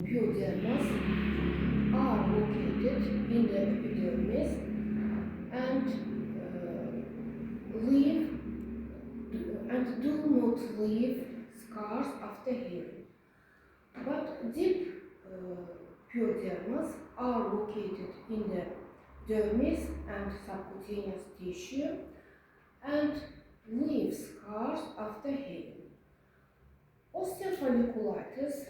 Pyodermas are located in the epidermis and leave and do not leave scars after healing. But deep pyodermas are located in the dermis and subcutaneous tissue and leave scars after healing. Osteofolliculitis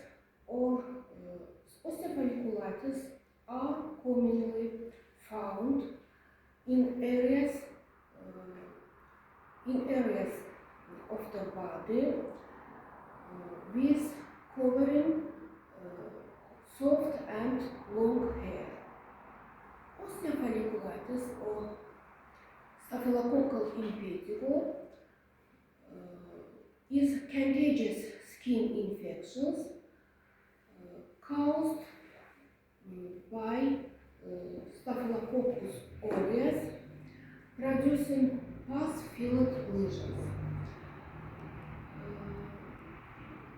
are commonly found in areas of the body with covering soft and long hair. Osteofolliculitis or staphylococcal impetigo is contagious skin infections caused by Staphylococcus aureus producing pus-filled lesions.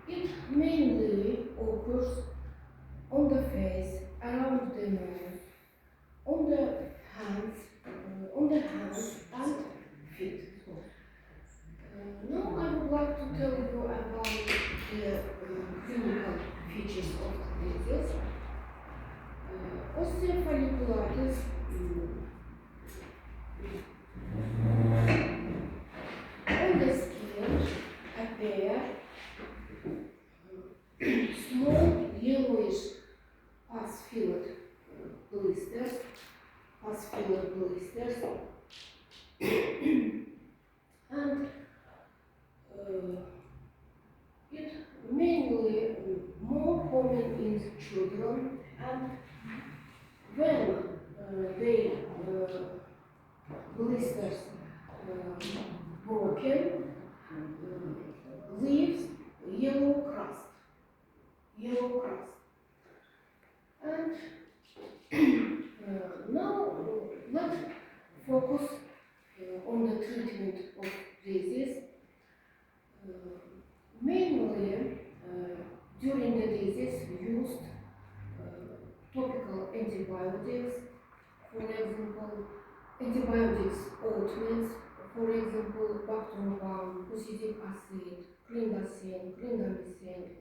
It mainly occurs on the face, around the nose, on the hands and feet. Now I would like to tell you about the clinical features of the disease. Osteofolliculitis on the skin appear small yellowish pus-filled blisters, and it mainly more common in children, and when they blisters broken, leaves yellow crust. And now let's focus on the treatment of disease. Mainly during the disease used topical antibiotics, for example, antibiotics ointments, for example, bactroban, fusidic acid, clindamycin,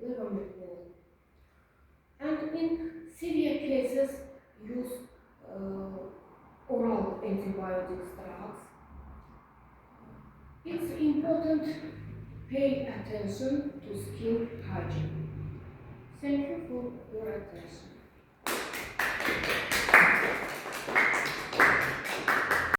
levomethol. And in severe cases, use oral antibiotics drugs. It's important to pay attention to skin hygiene. Thank you for your attention.